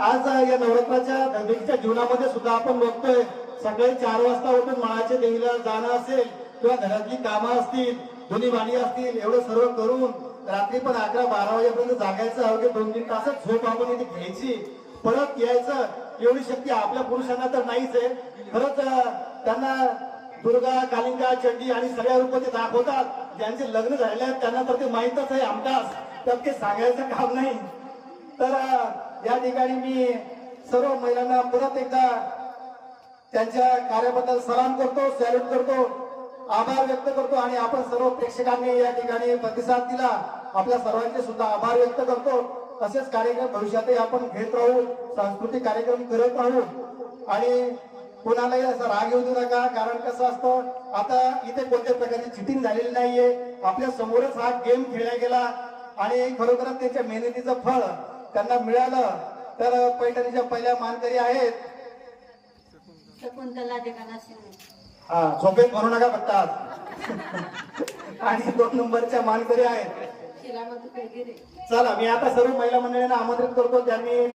आज या नवरात्राच्या धगधगीच्या जीवनामध्ये सुद्धा आपण बघतोय सकाळी 4 वाजता उठून महाच्या देवीला जाणं असेल किंवा घरातली कामं असतील, धुणी भांडी असतील, एवढं सर्व करून रात्री पण 11-12 वाजेपर्यंत जागायचं, अवघे 2-3 तासच झोप आपण इथे घ्यायची, परत यायचं, एवढी शक्ती आपल्या पुरुषांना तर नाहीच आहे. खरंच त्यांना दुर्गा, कालिंगा, चंडी आणि सगळ्या रूप ते दाखवतात. ज्यांचे लग्न झालेले आहेत त्यांना तर ते माहीतच आहे आमकाच, तर ते सांगायचं काम नाही. तर या ठिकाणी मी सर्व महिलांना परत एकदा त्यांच्या कार्याबद्दल सलाम करतो, सॅल्यूट करतो, आभार व्यक्त करतो आणि आपण सर्व प्रेक्षकांनी या ठिकाणी प्रतिसाद दिला, आपल्या सर्वांचे सुद्धा आभार व्यक्त करतो. तसेच कार्यक्रम भविष्यातही आपण घेत राहू, सांस्कृतिक कार्यक्रम करत राहू आणि कोणालाही असा राग येऊ देऊ नका. कारण कसं असतं, आता इथे कोणत्या प्रकारची चिटिंग झालेली नाहीये, आपल्या समोरच हा गेम खेळला गेला आणि खरोखरच त्याच्या मेहनतीचं फळ त्यांना मिळालं. तर पैठणीच्या पहिल्या मानकरी आहेत हा, झोपेत म्हणू नका फक्त आज. आणि 2 नंबरच्या मानकरी आहेत. चला, मी आता सर्व महिला मंडळींना आमंत्रित करतो, त्यांनी